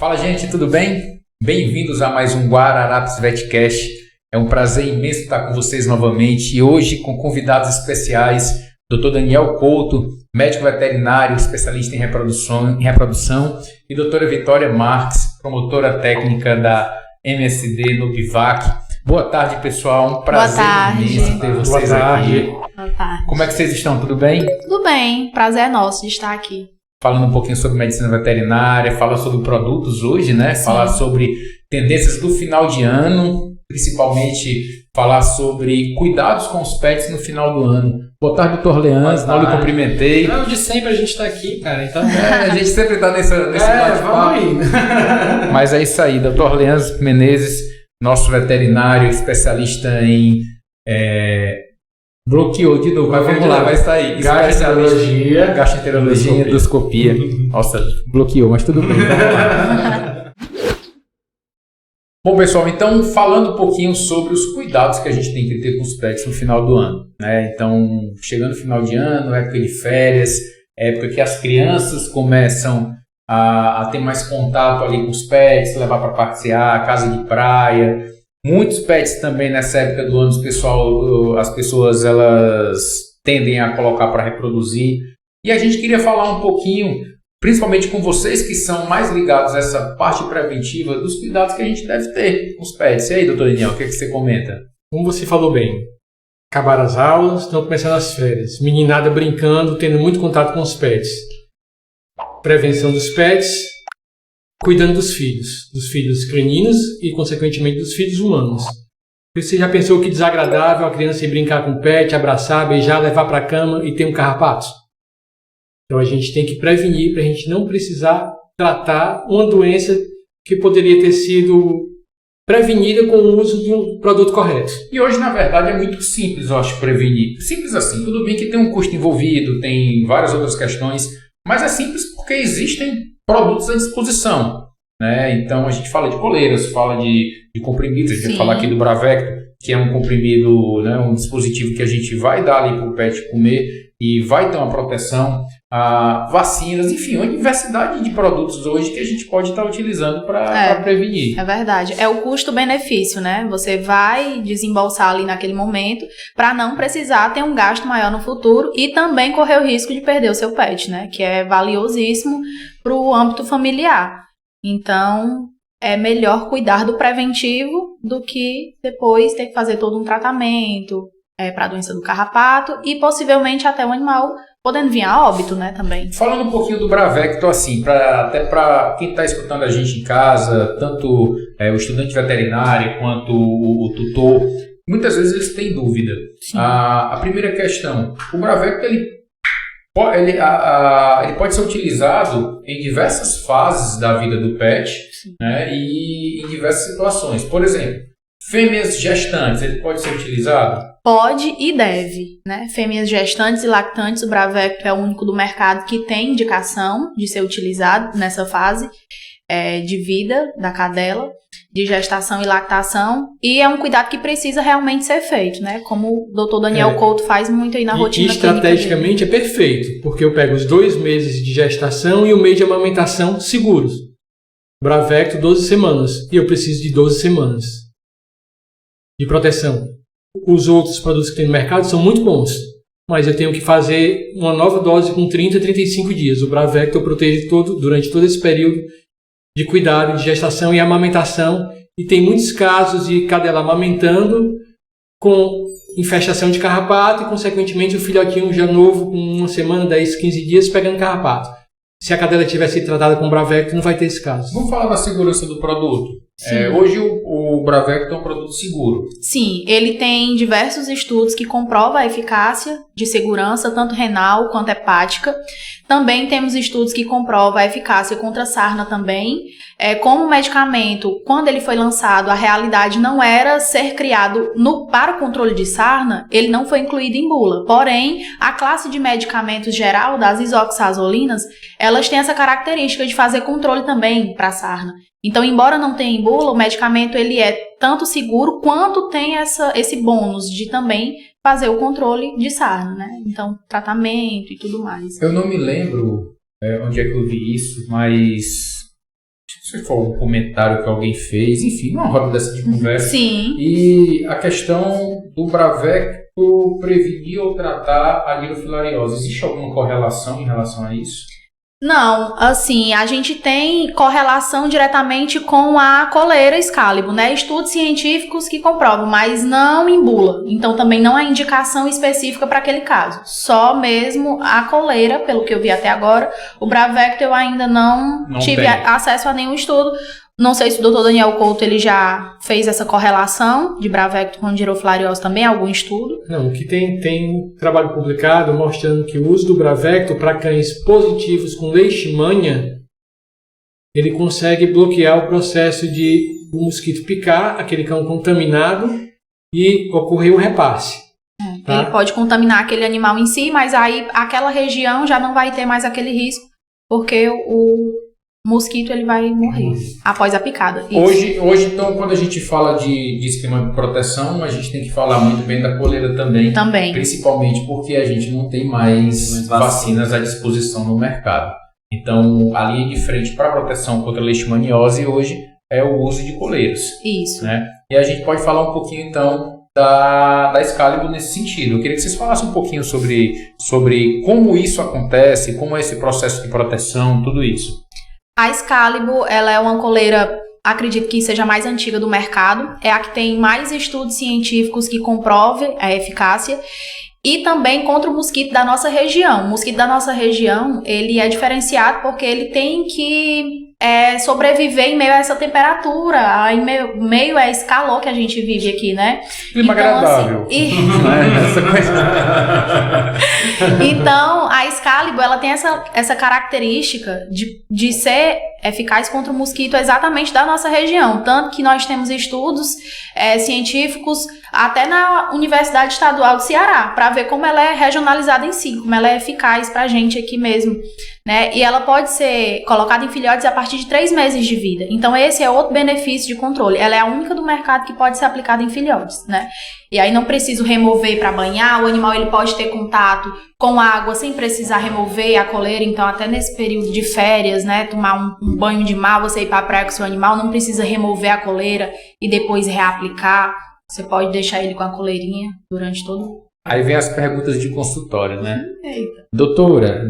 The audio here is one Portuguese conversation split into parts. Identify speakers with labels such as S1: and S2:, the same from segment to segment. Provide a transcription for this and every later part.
S1: Fala, gente, tudo bem? Bem-vindos a mais um Guararapes Vetcast. É um prazer imenso estar com vocês novamente e hoje com convidados especiais, Dr. Daniel Couto, médico veterinário, especialista em reprodução, e doutora Vitória Marques, promotora técnica da MSD no Bivac. Boa tarde, pessoal. Um prazer imenso ter vocês aqui.
S2: Boa tarde.
S1: Como é que vocês estão? Tudo bem?
S2: Tudo bem. Prazer é nosso de estar aqui.
S1: Falando um pouquinho sobre medicina veterinária, falar sobre produtos hoje, né?
S2: Sim.
S1: Falar sobre tendências do final de ano, principalmente falar sobre cuidados com os pets no final do ano. Boa tarde, doutor Leandro, não lhe cumprimentei.
S3: Não, de sempre a gente está aqui, cara, então...
S1: A gente sempre está nesse bate-papo.
S3: Vamos aí.
S1: Mas é isso aí, doutor Leandro Menezes, nosso veterinário, especialista em... Bloqueou de novo, mas vamos lá, vai sair. Gastroenterologia, endoscopia. Nossa, bloqueou, mas tudo bem. Bom, pessoal, então falando um pouquinho sobre os cuidados que a gente tem que ter com os pets no final do ano, né? Então, chegando no final de ano, época de férias, época que as crianças começam a ter mais contato ali com os pets, levar para passear, casa de praia. Muitos pets também nessa época do ano, as pessoas elas tendem a colocar para reproduzir. E a gente queria falar um pouquinho, principalmente com vocês que são mais ligados a essa parte preventiva, dos cuidados que a gente deve ter com os pets. E aí, doutor Daniel, o que você comenta?
S3: Como você falou bem, acabaram as aulas, estão começando as férias. Meninada brincando, tendo muito contato com os pets. Prevenção dos pets, cuidando dos filhos caninos e, consequentemente, dos filhos humanos. Você já pensou que desagradável a criança ir brincar com o pet, abraçar, beijar, levar para a cama e ter um carrapato? Então a gente tem que prevenir para a gente não precisar tratar uma doença que poderia ter sido prevenida com o uso de um produto correto.
S1: E hoje, na verdade, é muito simples, eu acho, prevenir. Simples assim, tudo bem que tem um custo envolvido, tem várias outras questões, mas é simples porque existem produtos à disposição, né? Então a gente fala de coleiras, fala de comprimidos, a gente vai falar aqui do Bravecto, que é um comprimido, né, um dispositivo que a gente vai dar ali para o pet comer e vai ter uma proteção, vacinas, enfim, uma diversidade de produtos hoje que a gente pode estar utilizando para prevenir.
S2: É verdade. É o custo-benefício, né? Você vai desembolsar ali naquele momento para não precisar ter um gasto maior no futuro e também correr o risco de perder o seu pet, né? Que é valiosíssimo para o âmbito familiar. Então, é melhor cuidar do preventivo do que depois ter que fazer todo um tratamento para a doença do carrapato e possivelmente até o animal podendo vir a óbito, né, também.
S1: Falando um pouquinho do Bravecto, assim, até para quem está escutando a gente em casa, tanto o estudante veterinário quanto o tutor, muitas vezes eles têm dúvida. A primeira questão, o Bravecto ele pode ser utilizado em diversas fases da vida do pet, né, e em diversas situações. Por exemplo, fêmeas gestantes, ele pode ser utilizado?
S2: Pode e deve, né? Fêmeas gestantes e lactantes, o Bravecto é o único do mercado que tem indicação de ser utilizado nessa fase de vida da cadela, de gestação e lactação, e é um cuidado que precisa realmente ser feito, né? Como o doutor Daniel Couto faz muito aí na rotina clínica dele.
S3: Estrategicamente é perfeito, porque eu pego os 2 meses de gestação e o mês de amamentação seguros. Bravecto 12 semanas, e eu preciso de 12 semanas de proteção. Os outros produtos que tem no mercado são muito bons, mas eu tenho que fazer uma nova dose com 30 a 35 dias. O Bravecto eu protejo durante todo esse período de cuidado, de gestação e amamentação. E tem muitos casos de cadela amamentando com infestação de carrapato e, consequentemente, o filhotinho já novo, com 1 semana, 10, 15 dias, pegando carrapato. Se a cadela tivesse sido tratada com Bravecto, não vai ter esse caso.
S1: Vamos falar da segurança do produto. Hoje o Bravecto é um produto seguro.
S2: Sim, ele tem diversos estudos que comprovam a eficácia de segurança, tanto renal quanto hepática. Também temos estudos que comprovam a eficácia contra a sarna também. Como medicamento, quando ele foi lançado, a realidade não era ser criado para o controle de sarna, ele não foi incluído em bula. Porém, a classe de medicamentos geral das isoxazolinas, elas têm essa característica de fazer controle também para a sarna. Então, embora não tenha em bula, o medicamento ele é tanto seguro quanto tem esse bônus de também fazer o controle de sarna, né? Então, tratamento e tudo mais.
S1: Eu não me lembro onde é que eu vi isso, mas se for um comentário que alguém fez, enfim, uma roda dessa de conversa.
S2: Sim.
S1: E a questão do Bravecto prevenir ou tratar a lirofilariose, existe alguma correlação em relação a isso?
S2: Não, assim, a gente tem correlação diretamente com a coleira Excalibur, né? Estudos científicos que comprovam, mas não em bula. Então também não há indicação específica para aquele caso. Só mesmo a coleira, pelo que eu vi até agora. O Bravecto eu ainda não tive acesso a nenhum estudo. Não sei se o Dr. Daniel Couto ele já fez essa correlação de Bravecto com girofilariose também, algum estudo?
S3: Não, que tem trabalho publicado mostrando que o uso do Bravecto para cães positivos com leishmania, ele consegue bloquear o processo de o mosquito picar aquele cão contaminado e ocorrer o repasse. Tá?
S2: Ele pode contaminar aquele animal em si, mas aí aquela região já não vai ter mais aquele risco, porque o mosquito ele vai morrer após a picada.
S1: Hoje, então, quando a gente fala de esquema de proteção, a gente tem que falar muito bem da coleira também.
S2: Também.
S1: Principalmente porque a gente não tem mais vacinas à disposição no mercado. Então, a linha de frente para a proteção contra a leishmaniose hoje é o uso de coleiras.
S2: Isso.
S1: Né? E a gente pode falar um pouquinho, então, da Excalibur nesse sentido. Eu queria que vocês falassem um pouquinho sobre como isso acontece, como é esse processo de proteção, tudo isso.
S2: A Excalibur, ela é uma coleira, acredito que seja a mais antiga do mercado, é a que tem mais estudos científicos que comprovem a eficácia e também contra o mosquito da nossa região. O mosquito da nossa região, ele é diferenciado porque ele tem que sobreviver em meio a essa temperatura, em meio a esse calor que a gente vive aqui, né?
S1: Clima agradável.
S2: Então, a Excalibur, ela tem essa característica de ser eficaz contra o mosquito exatamente da nossa região. Tanto que nós temos estudos científicos até na Universidade Estadual do Ceará, para ver como ela é regionalizada em si, como ela é eficaz pra gente aqui mesmo, né? E ela pode ser colocada em filhotes a partir de 3 meses de vida. Então esse é outro benefício de controle. Ela é a única do mercado que pode ser aplicada em filhotes, né? E aí não preciso remover para banhar, o animal ele pode ter contato com água sem precisar remover a coleira. Então até nesse período de férias, né, tomar um banho de mar, você ir para a praia com o seu animal, não precisa remover a coleira e depois reaplicar. Você pode deixar ele com a coleirinha durante todo.
S1: Aí vem as perguntas de consultório, né?
S2: Eita.
S1: Doutora,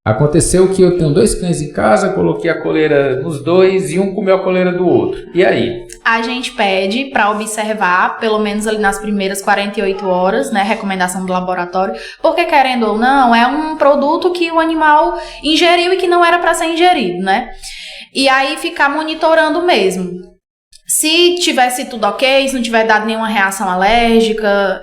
S1: aconteceu que eu tenho 2 cães em casa, coloquei a coleira nos 2 e um comeu a coleira do outro. E aí?
S2: A gente pede para observar, pelo menos ali nas primeiras 48 horas, né? Recomendação do laboratório. Porque, querendo ou não, é um produto que o animal ingeriu e que não era para ser ingerido, né? E aí ficar monitorando mesmo. Se tivesse tudo ok, se não tiver dado nenhuma reação alérgica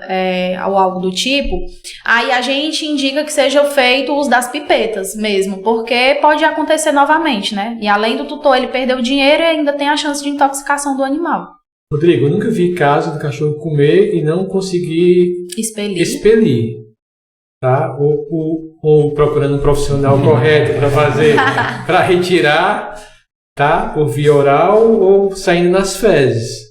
S2: ou algo do tipo, aí a gente indica que seja feito o uso das pipetas mesmo, porque pode acontecer novamente, né? E além do tutor ele perder o dinheiro, ainda tem a chance de intoxicação do animal.
S3: Rodrigo, eu nunca vi caso do cachorro comer e não conseguir expelir. Tá? Ou procurando um profissional correto para fazer, para retirar, tá? Por via oral ou saindo nas fezes.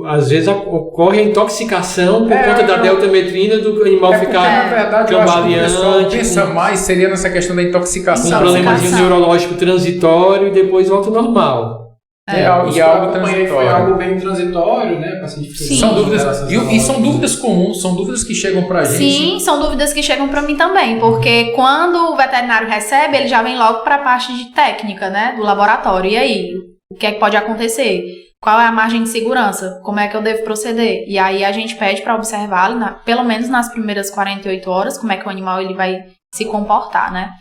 S3: Às vezes ocorre a intoxicação por conta da deltametrina do animal ficar
S1: na verdade,
S3: cambaleante.
S1: Eu acho que o pessoal pensa mais seria nessa questão da intoxicação.
S3: Um problemazinho neurológico transitório e depois volta ao normal.
S1: E algo transitório.
S4: Foi algo bem transitório, né?
S1: São dúvidas, e são dúvidas comuns, são dúvidas que chegam pra gente.
S2: Sim, são dúvidas que chegam pra mim também, porque quando o veterinário recebe, ele já vem logo pra parte de técnica, né, do laboratório. E aí, o que é que pode acontecer? Qual é a margem de segurança? Como é que eu devo proceder? E aí a gente pede para observar, pelo menos nas primeiras 48 horas, como é que o animal ele vai se comportar, né?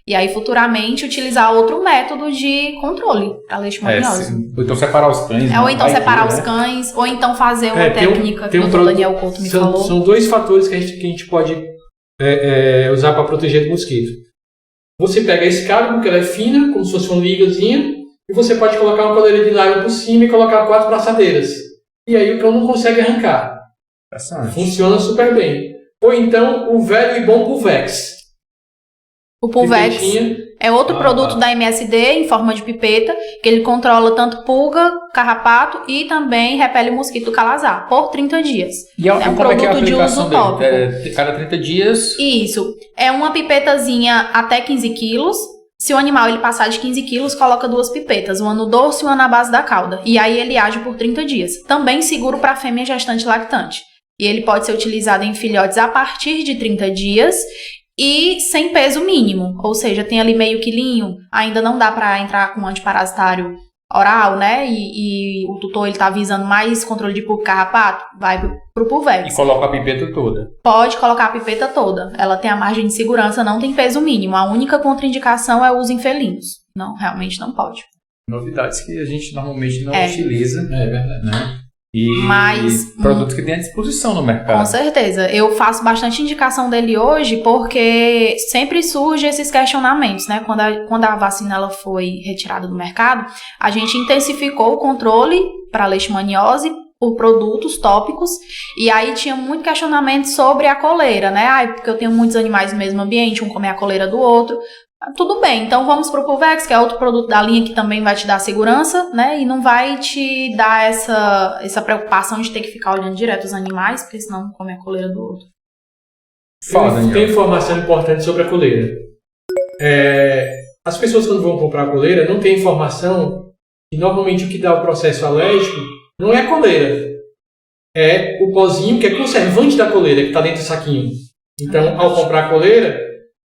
S2: E aí, futuramente, utilizar outro método de controle para leishmaniose.
S1: Ou então separar os cães.
S2: Ou então separar os cães, ou então fazer uma técnica que o Dr. Daniel Couto me falou.
S3: São 2 fatores que a gente pode usar para proteger do mosquito. Você pega a Excalibur, que ela é fina, como se fosse uma ligazinha, e você pode colocar uma coleira de nylon por cima e colocar 4 braçadeiras. E aí o cão não consegue arrancar. Funciona super bem. Ou então o velho e bom Pulvex.
S2: O Pulvex é outro produto da MSD em forma de pipeta, que ele controla tanto pulga, carrapato e também repele o mosquito do calazar por 30 dias.
S1: E é um produto de uso tópico. Cada 30 dias?
S2: Isso. É uma pipetazinha até 15 quilos. Se o animal ele passar de 15 quilos, coloca 2 pipetas, uma no dorso e uma na base da cauda. E aí ele age por 30 dias. Também seguro para fêmea gestante lactante. E ele pode ser utilizado em filhotes a partir de 30 dias e sem peso mínimo. Ou seja, tem ali meio quilinho, ainda não dá para entrar com um antiparasitário oral, né? E o tutor ele tá visando mais controle de pulpo carrapato, vai pro Pulvex.
S1: E coloca a pipeta toda.
S2: Pode colocar a pipeta toda. Ela tem a margem de segurança, não tem peso mínimo. A única contraindicação é o uso em felinos. Não, realmente não pode.
S1: Novidades que a gente normalmente não utiliza.
S4: É verdade.
S1: Né? E
S2: Mas,
S1: produtos que tem à disposição no mercado.
S2: Com certeza. Eu faço bastante indicação dele hoje porque sempre surge esses questionamentos, né? Quando a vacina ela foi retirada do mercado, a gente intensificou o controle para leishmaniose por produtos tópicos e aí tinha muito questionamento sobre a coleira, né? Porque eu tenho muitos animais no mesmo ambiente, um come a coleira do outro. Tudo bem, então vamos pro Pulvex, que é outro produto da linha que também vai te dar segurança, né? E não vai te dar essa preocupação de ter que ficar olhando direto os animais, porque senão não come a coleira do outro.
S3: Tem informação importante sobre a coleira. As pessoas quando vão comprar a coleira não têm informação e normalmente o que dá o processo alérgico não é a coleira. É o pozinho que é conservante da coleira que está dentro do saquinho. Então, ao comprar a coleira,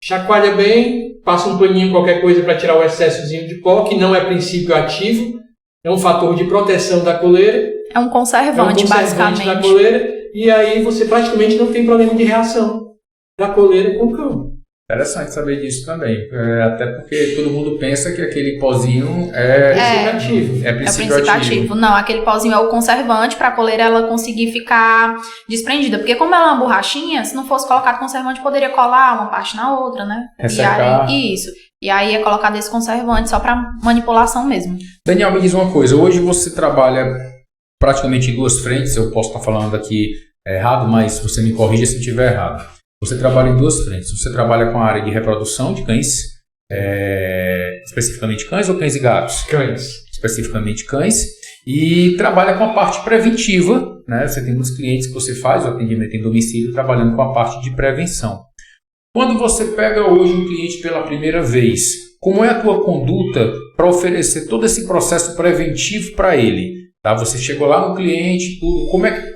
S3: chacoalha bem, passa um paninho, qualquer coisa para tirar o excessozinho de pó, que não é princípio ativo, é um fator de proteção da coleira.
S2: É um conservante, basicamente.
S3: Da coleira, e aí você praticamente não tem problema de reação da coleira com o cão.
S1: Interessante saber disso também, até porque todo mundo pensa que aquele pozinho é princípio ativo.
S2: Não, aquele pozinho é o conservante para a coleira ela conseguir ficar desprendida, porque como ela é uma borrachinha, se não fosse colocado conservante poderia colar uma parte na outra, né?
S1: Ressecar.
S2: E aí é colocado esse conservante só para manipulação mesmo.
S1: Daniel, me diz uma coisa, hoje você trabalha praticamente em 2 frentes, eu posso estar falando aqui errado, mas você me corrija se eu estiver errado. Você trabalha em 2 frentes. Você trabalha com a área de reprodução de cães, especificamente cães ou cães e gatos?
S3: Cães.
S1: Especificamente cães. E trabalha com a parte preventiva, né? Você tem muitos clientes que você faz o atendimento em domicílio trabalhando com a parte de prevenção. Quando você pega hoje um cliente pela primeira vez, como é a tua conduta para oferecer todo esse processo preventivo para ele? Tá? Você chegou lá no cliente,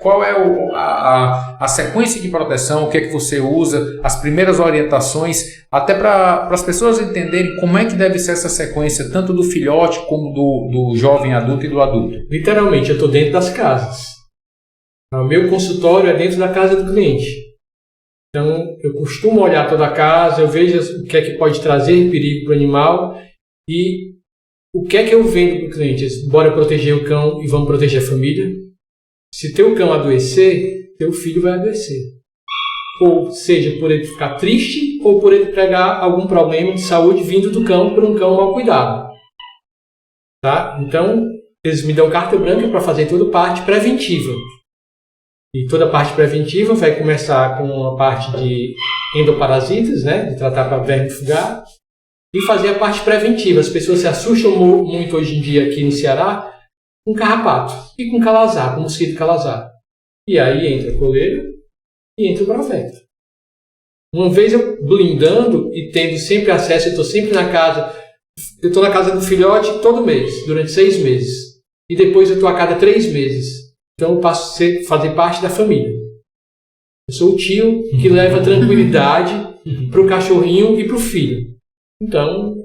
S1: qual é a sequência de proteção, o que é que você usa, as primeiras orientações, até para as pessoas entenderem como é que deve ser essa sequência, tanto do filhote como do jovem adulto e do adulto.
S3: Literalmente, eu estou dentro das casas. O meu consultório é dentro da casa do cliente. Então, eu costumo olhar toda a casa, eu vejo o que é que pode trazer perigo para o animal e o que é que eu vendo para o cliente? Bora proteger o cão e vamos proteger a família. Se teu cão adoecer, teu filho vai adoecer. Ou seja, por ele ficar triste ou por ele pegar algum problema de saúde vindo do cão por um cão mal cuidado. Tá? Então, eles me dão carta branca para fazer toda a parte preventiva. E toda a parte preventiva vai começar com a parte de endoparasitas, né? De tratar para verme fugado. E fazer a parte preventiva. As pessoas se assustam muito hoje em dia aqui no Ceará com carrapato e com calazar, com mosquito calazar. E aí entra a coleira e entra o Bravecto. Uma vez eu blindando e tendo sempre acesso, eu estou sempre na casa, eu estou na casa do filhote todo mês, durante 6 meses. E depois eu estou a cada 3 meses. Então eu passo a fazer parte da família. Eu sou o tio que leva tranquilidade para o cachorrinho e para o filho. Então,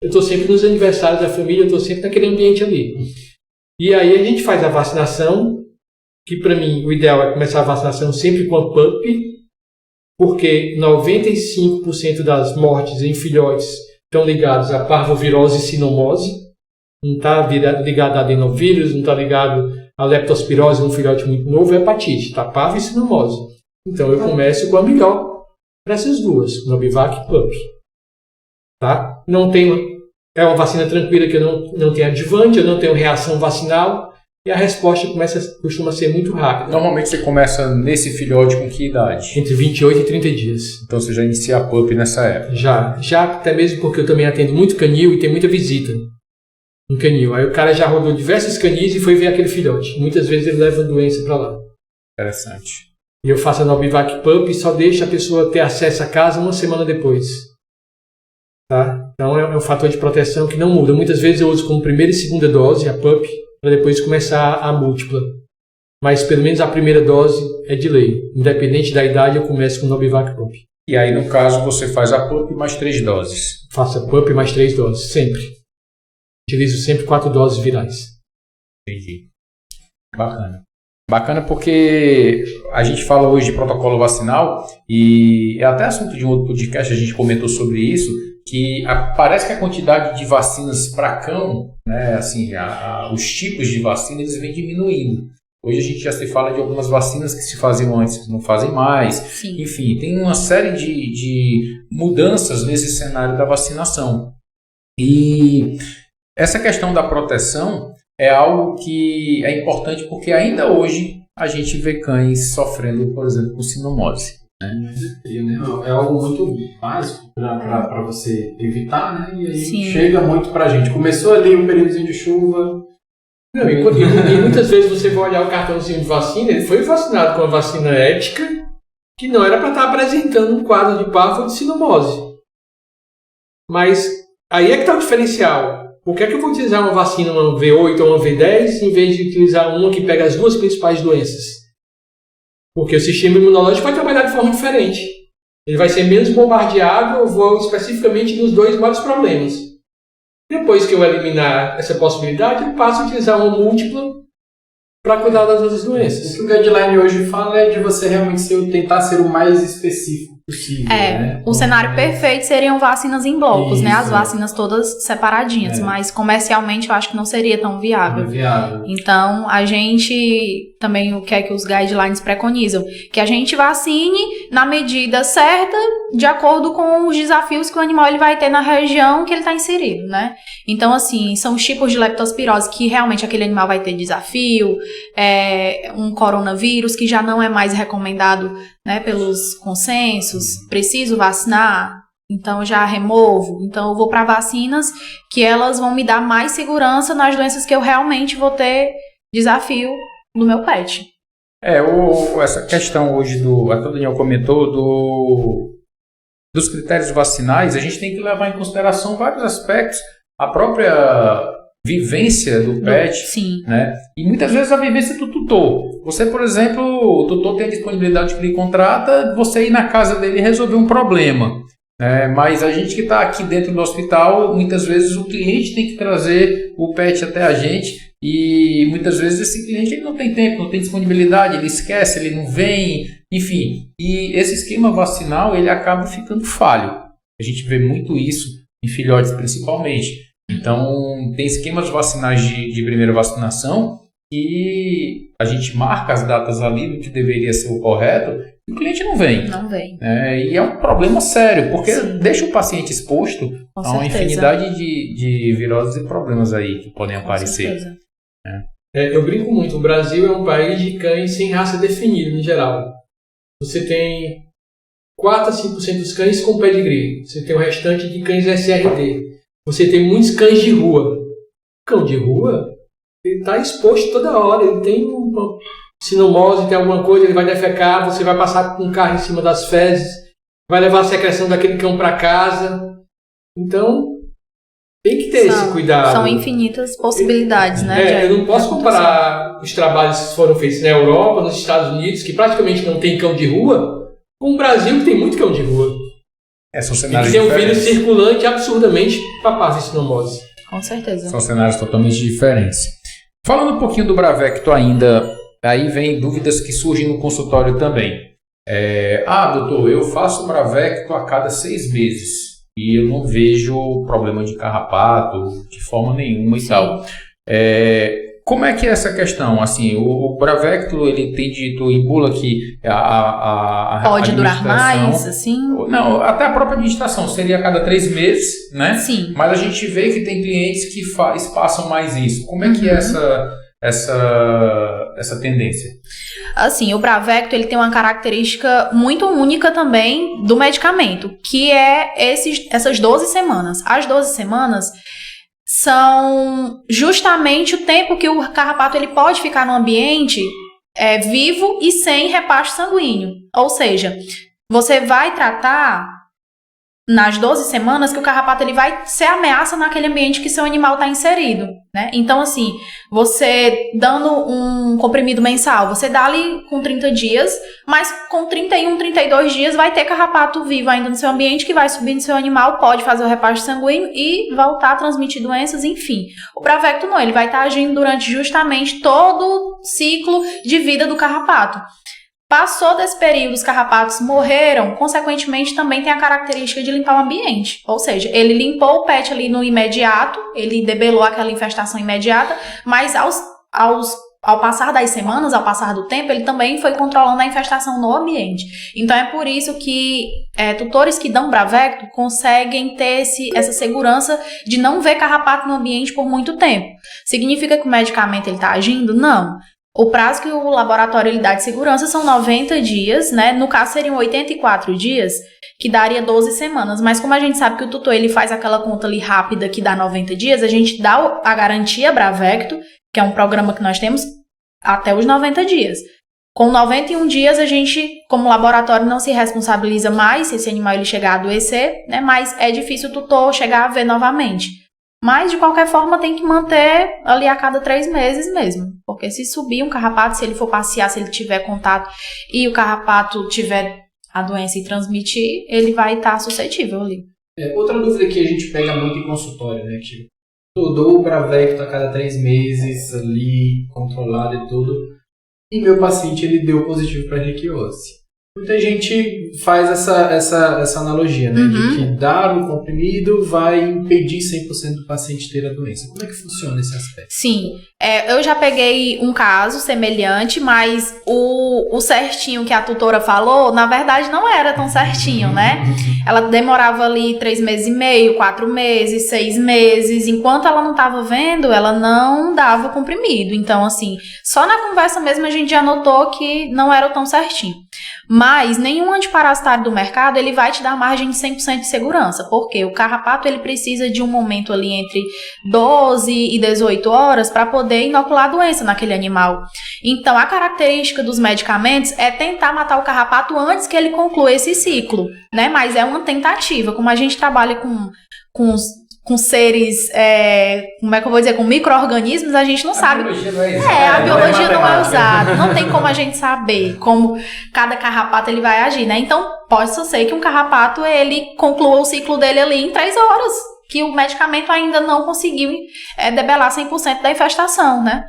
S3: eu estou sempre nos aniversários da família, eu estou sempre naquele ambiente ali. E aí a gente faz a vacinação, que para mim o ideal é começar a vacinação sempre com a PUP, porque 95% das mortes em filhotes estão ligados à parvovirose e sinomose. Não está ligado a adenovírus, não está ligado a leptospirose, um filhote muito novo, é hepatite, está parvo e sinomose. Então eu começo com a melhor para essas duas, Novivac e PUP. Tá? É uma vacina tranquila que eu não tenho adjuvante, eu não tenho reação vacinal e a resposta costuma ser muito rápida.
S1: Normalmente você começa nesse filhote com que idade?
S3: Entre 28 e 30 dias.
S1: Então você já inicia a PUP nessa época?
S3: Já até mesmo porque eu também atendo muito canil e tem muita visita no canil. Aí o cara já rodou diversos canis e foi ver aquele filhote. Muitas vezes ele leva a doença para lá.
S1: Interessante.
S3: E eu faço a Novivac PUP e só deixo a pessoa ter acesso à casa uma semana depois. Tá? Então é um fator de proteção que não muda. Muitas vezes eu uso como primeira e segunda dose, a PUP, para depois começar a múltipla. Mas pelo menos a primeira dose é de lei. Independente da idade, eu começo com Novavax PUP.
S1: E aí, no caso, você faz a PUP mais 3 doses.
S3: Faço a PUP mais 3 doses, sempre. Utilizo sempre 4 doses virais.
S1: Entendi. Bacana. Bacana porque a gente fala hoje de protocolo vacinal e é até assunto de um outro podcast, a gente comentou sobre isso, que parece que a quantidade de vacinas para cão, né, assim, os tipos de vacina, eles vêm diminuindo. Hoje a gente já se fala de algumas vacinas que se faziam antes, não fazem mais.
S2: Sim.
S1: Enfim, tem uma série de mudanças nesse cenário da vacinação. E essa questão da proteção é algo que é importante porque ainda hoje a gente vê cães sofrendo, por exemplo, com sinomose. Né?
S4: É algo muito básico para você evitar, né? E aí
S2: Sim.
S4: chega muito pra gente. Começou ali um períodozinho de chuva.
S3: Não, e muitas vezes você vai olhar o cartãozinho de vacina, ele foi vacinado com uma vacina ética que não era para estar apresentando um quadro de parvo ou de sinomose. Mas aí é que está o diferencial. Por que é que eu vou utilizar uma vacina, uma V8 ou uma V10, em vez de utilizar uma que pega as duas principais doenças? Porque o sistema imunológico vai trabalhar de forma diferente. Ele vai ser menos bombardeado, eu vou especificamente nos 2 maiores problemas. Depois que eu eliminar essa possibilidade, eu passo a utilizar uma múltipla para cuidar das outras doenças.
S4: O que o guideline hoje fala é de você realmente tentar ser o mais específico possível. Né?
S2: O cenário perfeito seriam vacinas em blocos, né? As
S4: Isso.
S2: vacinas todas separadinhas, mas comercialmente eu acho que não seria tão viável.
S4: Não é viável.
S2: Então, a gente também, o que é que os guidelines preconizam? Que a gente vacine na medida certa, de acordo com os desafios que o animal ele vai ter na região que ele está inserido, né? Então, assim, são os tipos de leptospirose que realmente aquele animal vai ter desafio, um coronavírus que já não é mais recomendado, né, pelos consensos, preciso vacinar, então eu já removo. Então eu vou para vacinas que elas vão me dar mais segurança nas doenças que eu realmente vou ter desafio no meu pet.
S1: Essa questão hoje até o Daniel comentou dos critérios vacinais, a gente tem que levar em consideração vários aspectos, a própria vivência do pet,
S2: Sim.
S1: né? E muitas vezes a vivência do tutor. Você, por exemplo, o tutor tem a disponibilidade que ele contrata, você ir na casa dele e resolver um problema. Mas a gente que está aqui dentro do hospital, muitas vezes o cliente tem que trazer o pet até a gente e muitas vezes esse cliente ele não tem tempo, não tem disponibilidade, ele esquece, ele não vem, enfim. E esse esquema vacinal ele acaba ficando falho. A gente vê muito isso em filhotes principalmente. Então, tem esquemas vacinais de primeira vacinação e a gente marca as datas ali do que deveria ser o correto e o cliente não vem.
S2: Não vem.
S1: E é um problema sério, porque deixa o paciente exposto
S2: Com
S1: a uma
S2: certeza.
S1: infinidade de viroses e problemas aí que podem
S2: Com
S1: aparecer.
S2: certeza.
S3: Eu brinco muito, o Brasil é um país de cães sem raça definida, em geral. Você tem 4 a 5% dos cães com pedigree, você tem o restante de cães SRD. Você tem muitos cães de rua. O cão de rua, ele está exposto toda hora. Ele tem uma sinomose, tem alguma coisa, ele vai defecar, você vai passar com um carro em cima das fezes, vai levar a secreção daquele cão para casa. Então, tem que ter esse cuidado.
S2: São infinitas possibilidades, né?
S3: Eu não posso comparar os trabalhos que foram feitos na Europa, nos Estados Unidos, que praticamente não tem cão de rua, com o Brasil, que tem muito cão de rua.
S1: São
S3: E
S1: cenários
S3: que tem um vírus
S1: diferentes.
S3: circulante absurdamente para parvossinomose.
S2: Com certeza.
S1: São cenários totalmente diferentes. Falando um pouquinho do Bravecto ainda, aí vem dúvidas que surgem no consultório também. Doutor, eu faço Bravecto a cada 6 meses e eu não vejo problema de carrapato de forma nenhuma e tal. Como é que é essa questão? Assim, o Bravecto, ele tem dito em bula que a
S2: Pode durar
S1: administração-
S2: mais, assim?
S1: Não, até a própria administração seria a cada 3 meses, né?
S2: Sim.
S1: Mas a gente vê que tem clientes que passam mais isso. Como é que é essa tendência?
S2: Assim, o Bravecto ele tem uma característica muito única também do medicamento, que é essas 12 semanas. As 12 semanas são justamente o tempo que o carrapato ele pode ficar no ambiente vivo e sem repasto sanguíneo. Ou seja, você vai tratar nas 12 semanas que o carrapato ele vai ser ameaça naquele ambiente que seu animal está inserido, né? Então, assim, você dando um comprimido mensal, você dá ali com 30 dias, mas com 31, 32 dias vai ter carrapato vivo ainda no seu ambiente que vai subir no seu animal, pode fazer o repasto sanguíneo e voltar a transmitir doenças, enfim. O Bravecto não, ele vai estar agindo durante justamente todo o ciclo de vida do carrapato. Passou desse período, os carrapatos morreram, consequentemente também tem a característica de limpar o ambiente. Ou seja, ele limpou o pet ali no imediato, ele debelou aquela infestação imediata, mas ao passar das semanas, ao passar do tempo, ele também foi controlando a infestação no ambiente. Então é por isso que tutores que dão Bravecto conseguem ter essa segurança de não ver carrapato no ambiente por muito tempo. Significa que o medicamento está agindo? Não. O prazo que o laboratório ele dá de segurança são 90 dias, né? No caso, seriam 84 dias, que daria 12 semanas. Mas como a gente sabe que o tutor ele faz aquela conta ali rápida que dá 90 dias, a gente dá a garantia Bravecto, que é um programa que nós temos até os 90 dias. Com 91 dias, a gente, como laboratório, não se responsabiliza mais se esse animal ele chegar a adoecer, né? Mas é difícil o tutor chegar a ver novamente. Mas, de qualquer forma, tem que manter ali a cada 3 meses mesmo. Porque se subir um carrapato, se ele for passear, se ele tiver contato e o carrapato tiver a doença e transmitir, ele vai estar suscetível ali.
S4: Outra dúvida que a gente pega muito em consultório, né? Que eu dou o Bravecto a cada 3 meses ali, controlado e tudo. E meu paciente, ele deu positivo para erliquiose. Muita gente faz essa analogia, né? De que dar o comprimido vai impedir 100% do paciente ter a doença. Como é que funciona esse aspecto?
S2: Sim, eu já peguei um caso semelhante, mas o certinho que a tutora falou, na verdade não era tão certinho, né? Ela demorava ali 3 meses e meio, 4 meses, 6 meses. Enquanto ela não estava vendo, ela não dava o comprimido. Então, assim, só na conversa mesmo a gente já notou que não era tão certinho. Mas nenhum antiparasitário do mercado ele vai te dar margem de 100% de segurança, porque o carrapato ele precisa de um momento ali entre 12 e 18 horas para poder inocular a doença naquele animal. Então a característica dos medicamentos é tentar matar o carrapato antes que ele conclua esse ciclo, né? Mas é uma tentativa, como a gente trabalha com seres, como é que eu vou dizer, com micro-organismos, a gente não sabe. A biologia não é usada. Não tem como a gente saber como cada carrapato ele vai agir, né? Então, pode ser que um carrapato, ele conclua o ciclo dele ali em 3 horas, que o medicamento ainda não conseguiu debelar 100% da infestação, né?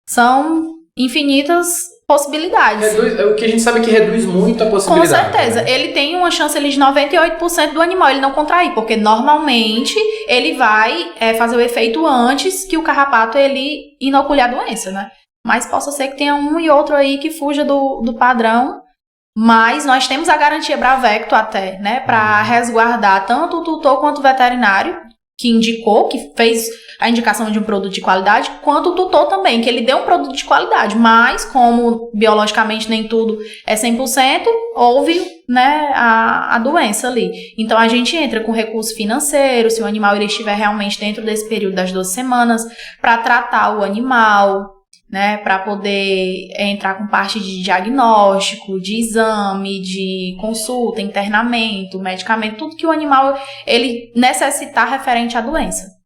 S2: São infinitas possibilidades.
S4: O que a gente sabe é que reduz muito a possibilidade.
S2: Com certeza. Né? Ele tem uma chance ali de 98% do animal ele não contrair, porque normalmente ele vai fazer o efeito antes que o carrapato ele inocule a doença, né? Mas possa ser que tenha um e outro aí que fuja do padrão. Mas nós temos a garantia Bravecto até, né? Para resguardar tanto o tutor quanto o veterinário que indicou, que fez a indicação de um produto de qualidade, quanto o tutor também, que ele deu um produto de qualidade, mas como biologicamente nem tudo é 100%, houve, né, a doença ali. Então a gente entra com recurso financeiro, se o animal ele estiver realmente dentro desse período das 12 semanas, para tratar o animal, né, para poder entrar com parte de diagnóstico, de exame, de consulta, internamento, medicamento, tudo que o animal ele necessitar referente à doença.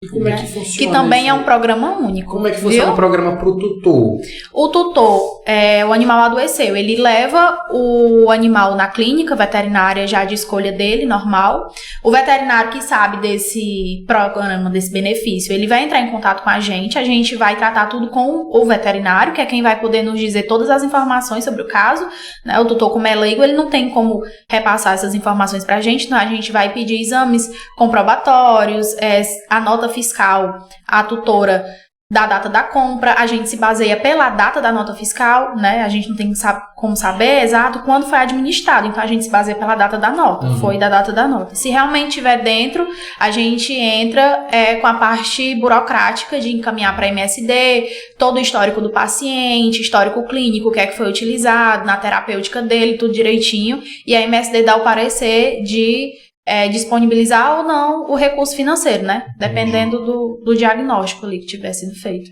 S4: E como é que funciona?
S2: Que também é um programa único.
S4: Como é que funciona o programa para o tutor?
S2: O tutor, o animal adoeceu, ele leva o animal na clínica veterinária já de escolha dele, normal. O veterinário que sabe desse programa, desse benefício, ele vai entrar em contato com a gente vai tratar tudo com o veterinário, que é quem vai poder nos dizer todas as informações sobre o caso, né? O tutor, como é leigo, ele não tem como repassar essas informações pra gente, então a gente vai pedir exames comprobatórios, a nota fiscal, a tutora da data da compra, a gente se baseia pela data da nota fiscal, né? A gente não tem como saber exato quando foi administrado, então a gente se baseia pela data da nota, foi da data da nota. Se realmente estiver dentro, a gente entra com a parte burocrática de encaminhar para a MSD, todo o histórico do paciente, histórico clínico, o que é que foi utilizado, na terapêutica dele, tudo direitinho, e a MSD dá o parecer de disponibilizar ou não o recurso financeiro, né? Dependendo do diagnóstico ali que tiver sido feito.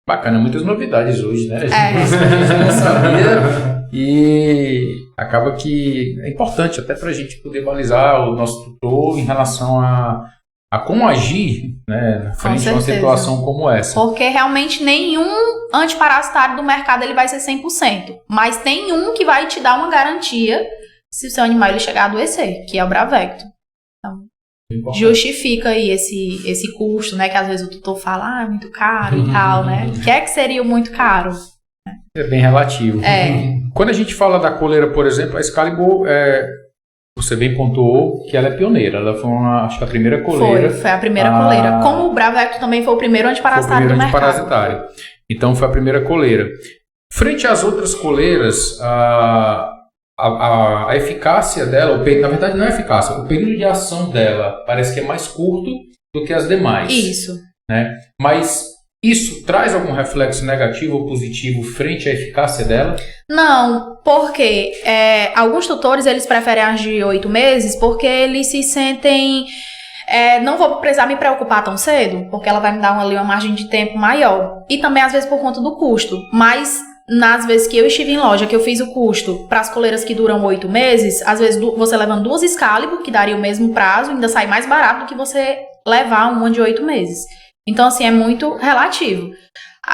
S1: Bacana, muitas novidades hoje, né? A gente não sabia. E acaba que é importante até para a gente poder balizar o nosso tutor em relação a como agir, né, frente a uma situação como essa.
S2: Porque realmente nenhum antiparasitário do mercado ele vai ser 100%, mas tem um que vai te dar uma garantia se o seu animal ele chegar a adoecer, que é o Bravecto. Então, justifica aí esse custo, né, que às vezes o tutor fala, é muito caro e tal, né? O que é que seria o muito caro?
S1: É bem relativo.
S2: É.
S1: Quando a gente fala da coleira, por exemplo, a Excalibur, você bem pontuou que ela é pioneira. Ela foi, acho que a primeira coleira.
S2: Foi a primeira coleira. Como o Bravecto também foi o primeiro antiparasitário do mercado.
S1: Antiparasitário. Então, foi a primeira coleira. Frente às outras coleiras, a eficácia dela, na verdade não é eficácia, o período de ação dela parece que é mais curto do que as demais.
S2: Isso.
S1: Né? Mas isso traz algum reflexo negativo ou positivo frente à eficácia dela?
S2: Não, porque alguns tutores eles preferem as de 8 meses porque eles se sentem... não vou precisar me preocupar tão cedo, porque ela vai me dar uma margem de tempo maior. E também às vezes por conta do custo. Mas nas vezes que eu estive em loja, que eu fiz o custo para as coleiras que duram 8 meses, às vezes você levando 2 Excalibur, que daria o mesmo prazo, ainda sai mais barato do que você levar uma de 8 meses. Então, assim, é muito relativo.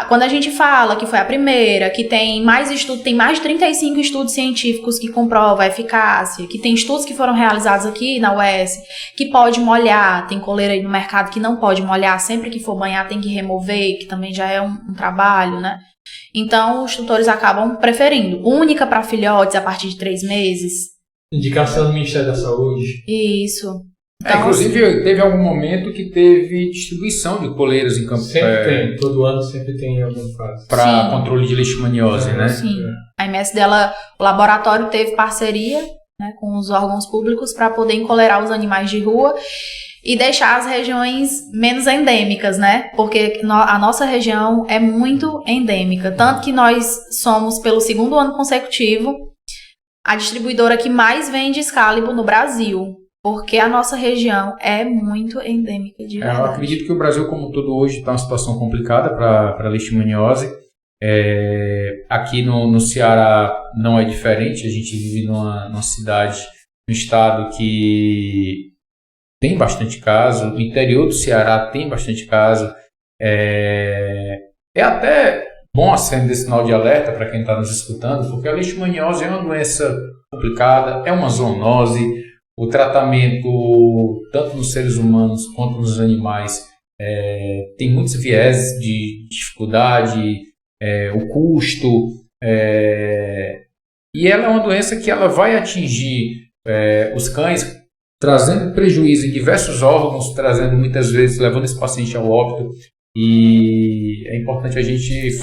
S2: Quando a gente fala que foi a primeira, que tem mais estudos, tem mais de 35 estudos científicos que comprovam a eficácia, que tem estudos que foram realizados aqui na UES, que pode molhar, tem coleira aí no mercado que não pode molhar, sempre que for banhar tem que remover, que também já é um trabalho, né? Então, os tutores acabam preferindo. Única para filhotes a partir de 3 meses.
S3: Indicação do Ministério da Saúde.
S2: Isso. Então,
S1: inclusive, teve algum momento que teve distribuição de coleiras em campo.
S3: Sempre tem, todo ano sempre tem alguma fase.
S1: Para controle de leishmaniose, né?
S2: Sim. A MS dela, o laboratório teve parceria, né, com os órgãos públicos para poder encoleirar os animais de rua e deixar as regiões menos endêmicas, né? Porque a nossa região é muito endêmica. Tanto que nós somos, pelo 2º ano consecutivo, a distribuidora que mais vende Excalibur no Brasil. Porque a nossa região é muito endêmica de verdade.
S1: Eu acredito que o Brasil como um todo hoje está numa situação complicada para a leishmaniose. Aqui no Ceará não é diferente. A gente vive numa cidade, num estado que tem bastante caso. No interior do Ceará tem bastante caso. É até bom acender esse sinal de alerta para quem está nos escutando, porque a leishmaniose é uma doença complicada, é uma zoonose. O tratamento, tanto nos seres humanos quanto nos animais, tem muitos viés de dificuldade, o custo, e ela é uma doença que ela vai atingir os cães, trazendo prejuízo em diversos órgãos, trazendo muitas vezes, levando esse paciente ao óbito. E é importante a gente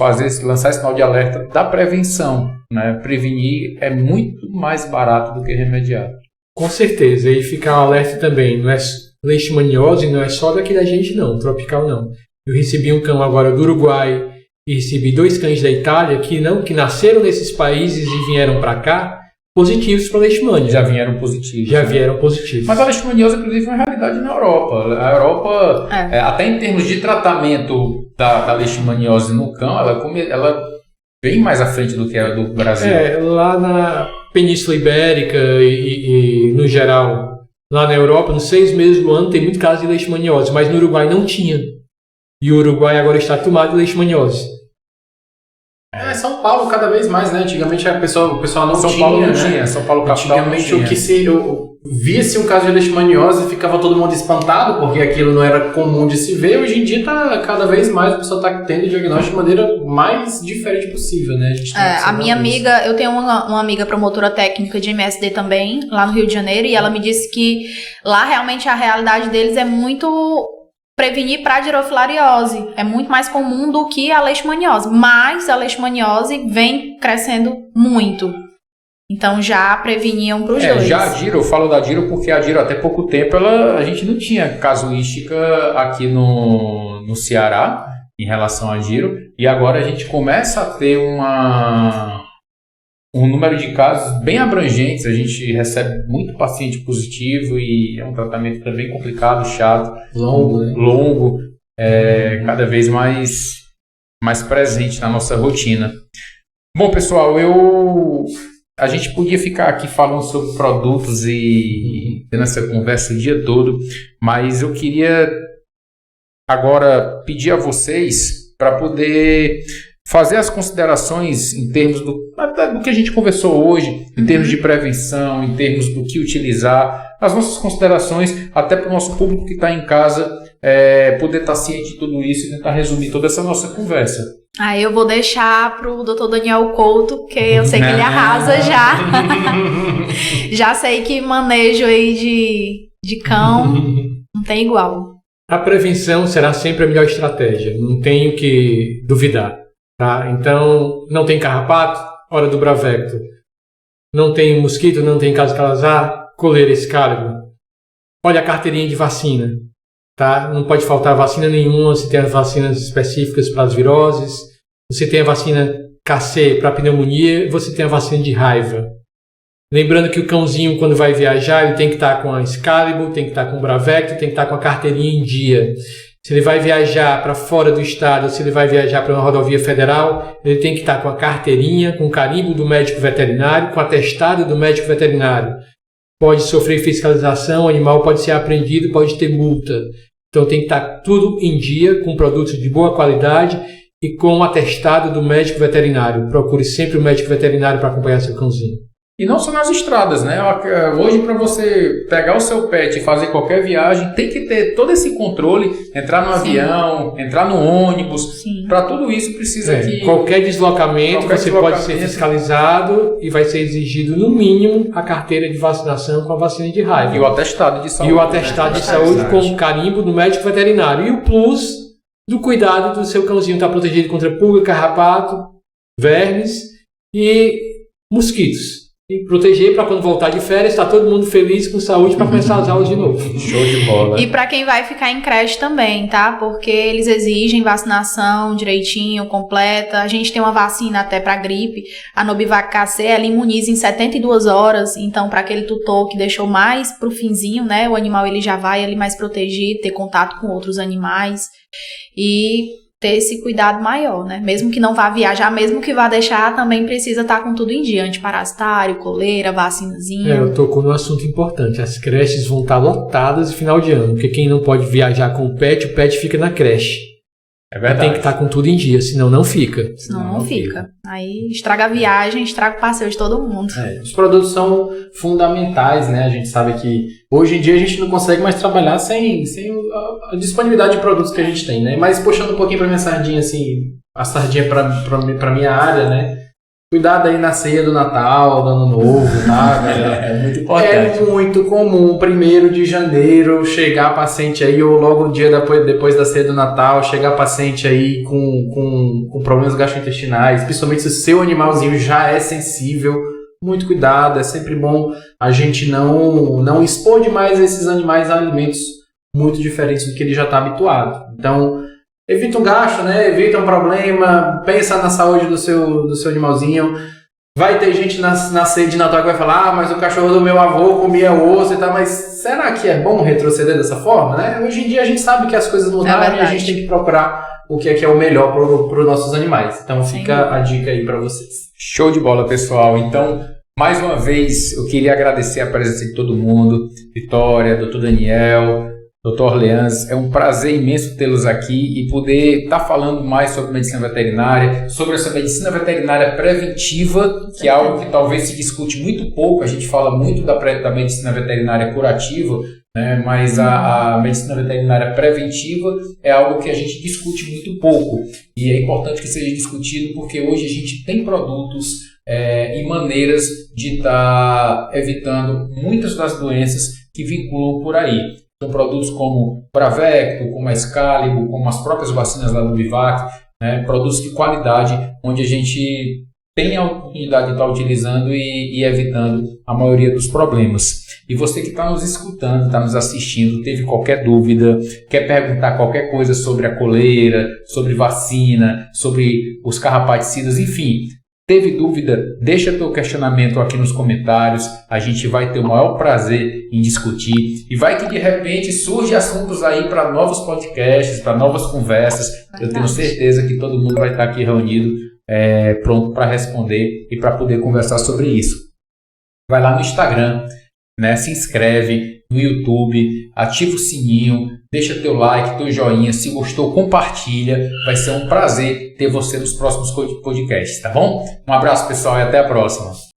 S1: lançar esse sinal de alerta da prevenção, né? Prevenir é muito mais barato do que remediar.
S3: Com certeza, e ficar alerta também, não é leishmaniose, não é só daqui da gente não, tropical não. Eu recebi um cão agora do Uruguai e recebi 2 cães da Itália que nasceram nesses países e vieram para cá positivos para leishmania.
S1: Já vieram positivos.
S3: Vieram positivos.
S1: Mas a leishmaniose, inclusive, é uma realidade na Europa. A Europa, até em termos de tratamento da leishmaniose no cão, ela bem mais à frente do que a do Brasil.
S3: Lá na Península Ibérica e no geral, lá na Europa, nos 6 meses do ano tem muito caso de leishmaniose, mas no Uruguai não tinha. E o Uruguai agora está tomado de leishmaniose.
S4: São Paulo cada vez mais, né? Antigamente o pessoal não tinha.
S1: São Paulo não tinha, São Paulo capital
S4: antigamente
S1: não tinha.
S4: Via-se um caso de leishmaniose, ficava todo mundo espantado, porque aquilo não era comum de se ver. Hoje em dia, cada vez mais a pessoa está tendo o diagnóstico de maneira mais diferente possível, né?
S2: A minha amiga, eu tenho uma amiga promotora técnica de MSD também, lá no Rio de Janeiro, e ela me disse que lá realmente a realidade deles é muito prevenir para a dirofilariose. É muito mais comum do que a leishmaniose, mas a leishmaniose vem crescendo muito. Então já preveniam para os dois.
S1: Já a Diro, eu falo da Diro porque a Diro até pouco tempo a gente não tinha casuística aqui no Ceará em relação a Diro, e agora a gente começa a ter um número de casos bem abrangentes. A gente recebe muito paciente positivo e é um tratamento também complicado, chato, longo, cada vez mais presente na nossa rotina. Bom, pessoal, eu a gente podia ficar aqui falando sobre produtos e tendo essa conversa o dia todo, mas eu queria agora pedir a vocês para poder fazer as considerações em termos do que a gente conversou hoje, em termos de prevenção, em termos do que utilizar, as nossas considerações, até para o nosso público que está em casa poder estar ciente de tudo isso e tentar resumir toda essa nossa conversa.
S2: Aí eu vou deixar pro Dr. Daniel Couto, porque eu sei que ele arrasa já. Já sei que manejo aí de cão não tem igual.
S3: A prevenção será sempre a melhor estratégia, não tenho que duvidar. Tá? Então, não tem carrapato? Hora do Bravecto. Não tem mosquito? Não tem Cascalazar? Coleira Excalibur. Olha a carteirinha de vacina. Tá? Não pode faltar vacina nenhuma. Você tem as vacinas específicas para as viroses. Você tem a vacina KC para pneumonia. Você tem a vacina de raiva. Lembrando que o cãozinho, quando vai viajar, ele tem que estar com a Excalibur, tem que estar com o Bravecto, tem que estar com a carteirinha em dia. Se ele vai viajar para fora do estado, se ele vai viajar para uma rodovia federal, ele tem que estar com a carteirinha, com o carimbo do médico veterinário, com o atestado do médico veterinário. Pode sofrer fiscalização, o animal pode ser apreendido, pode ter multa. Então tem que estar tudo em dia, com produtos de boa qualidade e com o atestado do médico veterinário. Procure sempre o médico veterinário para acompanhar seu cãozinho.
S1: E não só nas estradas, né? Hoje, para você pegar o seu pet e fazer qualquer viagem, tem que ter todo esse controle, entrar no avião, entrar no ônibus. Para tudo isso precisa que...
S3: Qualquer deslocamento pode ser fiscalizado e vai ser exigido, no mínimo, a carteira de vacinação com a vacina de raiva.
S1: E o atestado de saúde.
S3: E o atestado de saúde com o carimbo do médico veterinário. E o plus do cuidado do seu cãozinho estar protegido contra pulga, carrapato, vermes e mosquitos. E proteger para quando voltar de férias, estar todo mundo feliz, com saúde, para começar as aulas de novo.
S1: Show de bola.
S2: E para quem vai ficar em creche também, tá? Porque eles exigem vacinação direitinho, completa. A gente tem uma vacina até para gripe, a Nobivac KC, ela imuniza em 72 horas. Então, para aquele tutor que deixou mais pro finzinho, né? O animal ele já vai ali mais protegido, ter contato com outros animais e ter esse cuidado maior, né? Mesmo que não vá viajar, mesmo que vá deixar, também precisa estar com tudo em dia. Antiparasitário, coleira, vacinazinha.
S3: Eu tocou num assunto importante. As creches vão estar lotadas no final de ano, porque quem não pode viajar com o pet fica na creche.
S1: É verdade.
S3: Tem que estar com tudo em dia, senão não fica.
S2: Senão não fica. Aí estraga a viagem, estraga o passeio de todo mundo.
S4: Os produtos são fundamentais, né? A gente sabe que hoje em dia a gente não consegue mais trabalhar sem a disponibilidade de produtos que a gente tem, né? Mas puxando um pouquinho para minha sardinha, assim, a sardinha para minha área, né? Cuidado aí na ceia do Natal, do Ano Novo, tá, galera?
S1: É muito importante.
S4: É muito comum, 1º de janeiro, chegar paciente aí, ou logo um dia depois da ceia do Natal, chegar paciente aí com problemas gastrointestinais, principalmente se o seu animalzinho já é sensível. Muito cuidado, é sempre bom a gente não expor demais esses animais a alimentos muito diferentes do que ele já está habituado. Então, evita um gasto, né? Evita um problema, pensa na saúde do seu animalzinho. Vai ter gente na ceia de Natal que vai falar, mas o cachorro do meu avô comia osso e tal, mas será que é bom retroceder dessa forma, né? Hoje em dia a gente sabe que as coisas mudaram e a gente tem que procurar o que é o melhor para os nossos animais. Então fica a dica aí para vocês.
S1: Show de bola, pessoal. Então, mais uma vez, eu queria agradecer a presença de todo mundo. Vitória, Dr. Daniel, Dr. Orleans, é um prazer imenso tê-los aqui e poder estar falando mais sobre medicina veterinária, sobre essa medicina veterinária preventiva, que é algo que talvez se discute muito pouco. A gente fala muito da medicina veterinária curativa, né? Mas a medicina veterinária preventiva é algo que a gente discute muito pouco. E é importante que seja discutido porque hoje a gente tem produtos e maneiras de estar evitando muitas das doenças que vinculam por aí. São produtos como Bravecto, como a Excalibur, como as próprias vacinas da Nobivac, né? Produtos de qualidade, onde a gente tem a oportunidade de estar utilizando e evitando a maioria dos problemas. E você que está nos escutando, está nos assistindo, teve qualquer dúvida, quer perguntar qualquer coisa sobre a coleira, sobre vacina, sobre os carrapaticidas, enfim, teve dúvida? Deixa teu questionamento aqui nos comentários, a gente vai ter o maior prazer em discutir e vai que de repente surge assuntos aí para novos podcasts, para novas conversas. Eu tenho certeza que todo mundo vai estar aqui reunido, pronto para responder e para poder conversar sobre isso. vai lá no Instagram, né? Se inscreve no YouTube, ativa o sininho, deixa teu like, teu joinha, se gostou, compartilha. Vai ser um prazer ter você nos próximos podcasts, tá bom? Um abraço, pessoal, e até a próxima.